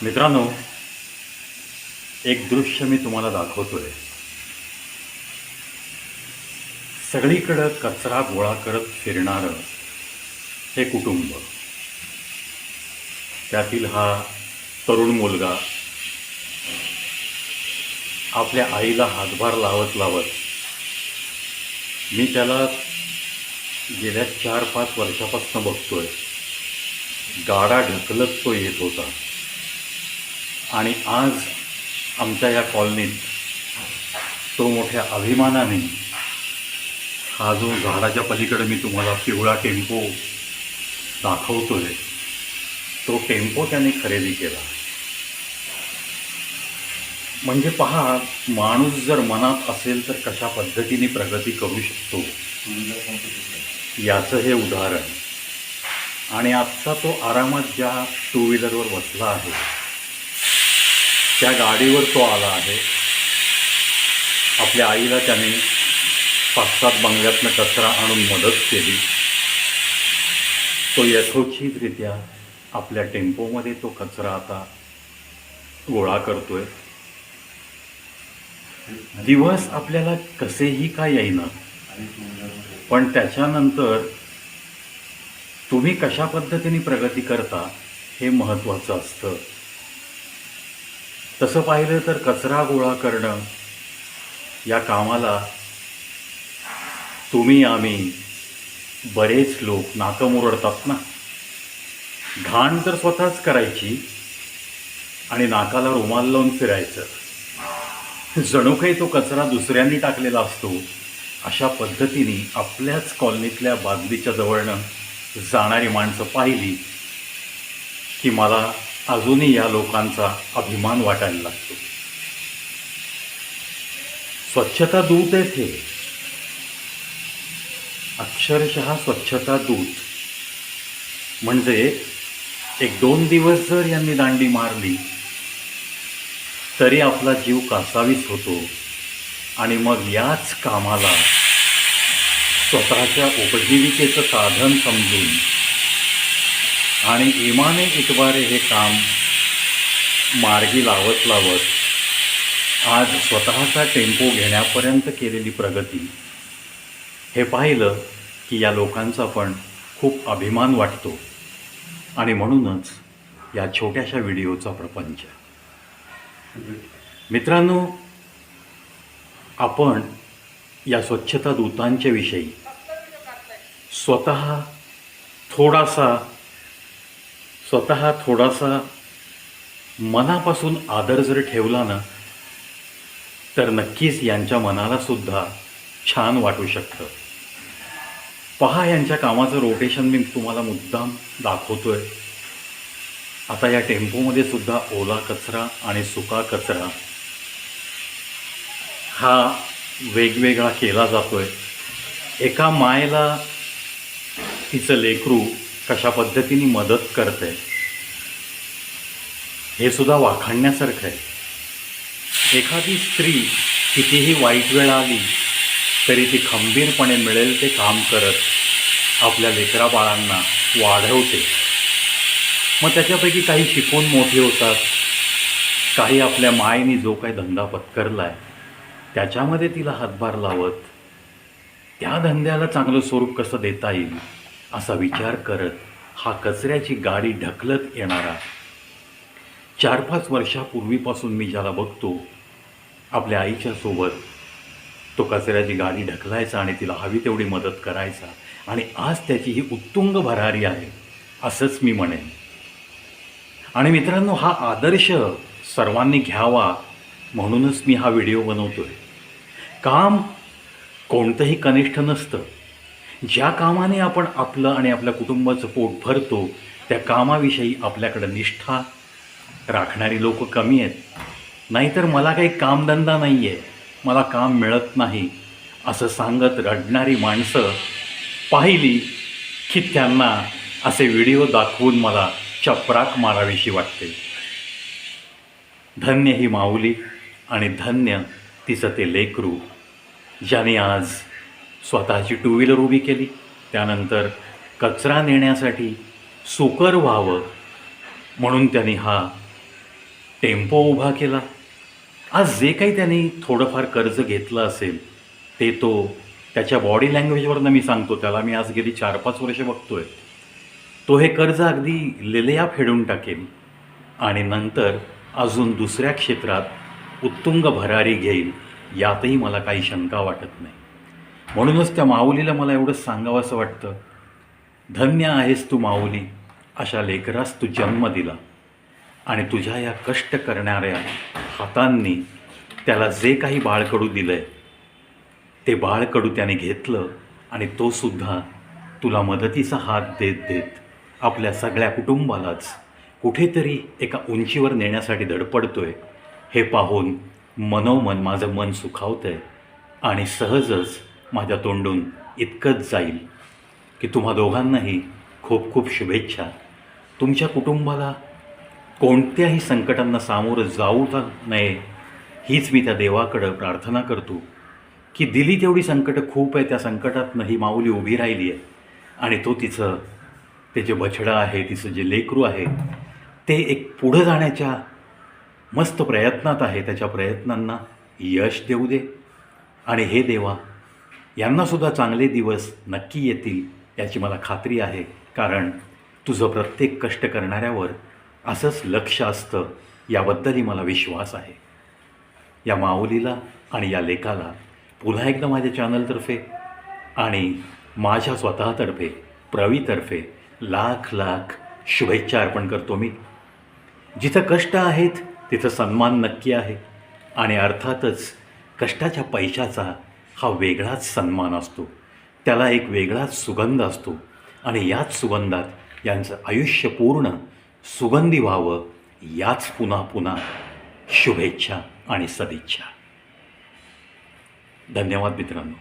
मित्रांनो, एक दृश्य मी तुम्हाला दाखवतोय. सगळीकडं कचरा गोळा करत फिरणारं हे कुटुंब, त्यातील हा तरुण मुलगा आपल्या आईला हातभार लावत लावत, मी त्याला गेल्या 4-5 वर्षापासून बघतोय. गाडा ढकलत तो येत होता आणि आज आमच्या या कॉलनीत तो मोठ्या अभिमानाने हा जो झाडाच्या पलीकडे मी तुम्हाला पिवळा टेम्पो दाखवतोय, तो टेम्पो त्याने खरेदी केला. म्हणजे पहा, माणूस जर मनात असेल तर कशा पद्धतीने प्रगती करू शकतो याचं हे उदाहरण. आणि आत्ता तो आरामात ज्या टू व्हीलरवर बसला आहे, त्या गाडीवर तो आला आहे. आपल्या आईला त्याने 5-7 बंगल्यातनं कचरा आणून मदत केली. तो यथोचितरित्या आपल्या टेम्पोमध्ये तो कचरा आता गोळा करतोय. दिवस आपल्याला कसेही का येईना, पण त्याच्यानंतर तुम्ही कशा पद्धतीने प्रगती करता हे महत्त्वाचं असतं. तसं पाहिलं तर कचरा गोळा करणं या कामाला तुम्ही आम्ही बरेच लोक नाकं मुरडतात ना. घाण तर स्वतःच करायची आणि नाकाला रुमाल लावून फिरायचं, जणू काही तो कचरा दुसऱ्यांनी टाकलेला असतो. अशा पद्धतीने आपल्याच कॉलनीतल्या बादलीच्या जवळनं जाणारी माणसं पाहिली की मला अजूनही या लोकांचा अभिमान वाटायला लागतो. स्वच्छता दूत आहे ते, अक्षरशः स्वच्छता दूत. म्हणजे 1-2 दिवस जर यांनी दांडी मारली तरी आपला जीव कासावीस होतो. आणि मग याच कामाला स्वतःच्या उपजीविकेचं साधन समजून आणि इमाने इतबारे हे काम मार्गी लावत लावत आज स्वतःचा टेम्पो घेण्यापर्यंत केलेली प्रगती हे पाहिलं की या लोकांचा पण खूप अभिमान वाटतो. आणि म्हणूनच या छोट्याशा व्हिडिओचा प्रपंच. मित्रांनो, आपण या स्वच्छता दूतांच्या विषयी स्वतः थोडासा मनापासून आदर जर ठेवला ना, तर नक्कीच यांच्या मनाला सुद्धा छान वाटू शकतं. पहा, यांच्या कामाचं रोटेशन मी तुम्हाला मुद्दाम दाखवतोय. आता या टेम्पोमध्ये सुद्धा ओला कचरा आणि सुका कचरा हा वेगवेगळा केला जातोय. एका मायला तिचं लेकरू कशा पद्धतीने मदत करते हे सुद्धा वाखाणण्यासारखं आहे. एखादी स्त्री कितीही वाईट वेळ आली तरी ती खंबीरपणे मिळेल ते काम करत आपल्या लेकरा बाळांना वाढवते. मग त्याच्यापैकी काही शिकून मोठे होतात, काही आपल्या मायेने जो काही धंदा पत्करला आहे त्याच्यामध्ये तिला हातभार लावत त्या धंद्याला चांगलं स्वरूप कसं देता येईल असा विचार करत हा कचऱ्याची गाडी ढकलत येणारा, 4-5 वर्षापूर्वीपासून मी ज्याला बघतो आपल्या आईच्या सोबत तो कचऱ्याची गाडी ढकलायचा आणि तिला हवी तेवढी मदत करायचा. आणि आज त्याची ही उत्तुंग भरारी आहे असंच मी म्हणेन. आणि मित्रांनो, हा आदर्श सर्वांनी घ्यावा म्हणूनच मी हा व्हिडिओ बनवतोय. काम कोणतंही कनिष्ठ नसतं. ज्या कामाने आपण आपलं आणि आपल्या कुटुंबाचं पोट भरतो त्या कामाविषयी आपल्याकडं निष्ठा राखणारी लोक कमी आहेत. नाहीतर मला काही कामधंदा नाही आहे, मला काम मिळत नाही असं सांगत रडणारी माणसं पाहिली की त्यांना असे व्हिडिओ दाखवून मला चपराक मारावीशी वाटते. धन्य ही माऊली आणि धन्य तिचं ते लेकरू ज्याने आज स्वतःची टू व्हीलर उभी केली, त्यानंतर कचरा नेण्यासाठी सुकर व्हावं म्हणून त्यांनी हा टेम्पो उभा केला. आज जे काही त्यांनी थोडंफार कर्ज घेतलं असेल ते तो त्याच्या बॉडी लँग्वेजवरनं मी सांगतो, त्याला मी आज गेली 4-5 वर्ष बघतोय, तो हे कर्ज अगदी लिलया फेडून टाकेल आणि नंतर अजून दुसऱ्या क्षेत्रात उत्तुंग भरारी घेईल, यातही मला काही शंका वाटत नाही. म्हणूनच त्या माऊलीला मला एवढंच सांगावंसं वाटतं, धन्य आहेस तू माऊली, अशा लेकरास तू जन्म दिला आणि तुझ्या या कष्ट करणाऱ्या हातांनी त्याला जे काही बाळकडू दिलं आहे ते बाळकडू त्याने घेतलं आणि तो सुद्धा तुला मदतीचा हात देत देत आपल्या सगळ्या कुटुंबालाच कुठेतरी एका उंचीवर नेण्यासाठी धडपडतोय. हे पाहून मनोमन माझं मन सुखावतं आहे आणि सहजच माझ्या तोंडून इतकंच जाईल की तुम्हा दोघांनाही खूप खूप शुभेच्छा. तुमच्या कुटुंबाला कोणत्याही संकटांना सामोरं जाऊ नये हीच मी त्या देवाकडं प्रार्थना करतो की दिली तेवढी संकटं खूप आहे, त्या संकटातनं ही माऊली उभी राहिली आहे आणि तो तिचं ते जे बछडं आहे, तिचं जे लेकरू आहे ते एक पुढं जाण्याच्या मस्त प्रयत्नात आहे. त्याच्या प्रयत्नांना यश देऊ दे आणि हे देवा यांनासुद्धा चांगले दिवस नक्की येतील याची मला खात्री आहे, कारण तुझं प्रत्येक कष्ट करणाऱ्यावर असंच लक्ष असतं याबद्दलही मला विश्वास आहे. या माऊलीला आणि या लेखाला पुन्हा एकदा माझ्या चॅनलतर्फे आणि माझ्या स्वतःतर्फे प्रवीतर्फे लाख लाख शुभेच्छा अर्पण करतो मी. जिथं कष्ट आहेत तिथं सन्मान नक्की आहे आणि अर्थातच कष्टाच्या पैशाचा हा वेगळाच सन्मान असतो, त्याला एक वेगळाच सुगंध असतो आणि याच सुगंधात यांचं आयुष्य पूर्ण सुगंधी व्हावं याच पुन्हा पुन्हा शुभेच्छा आणि सदिच्छा. धन्यवाद मित्रांनो.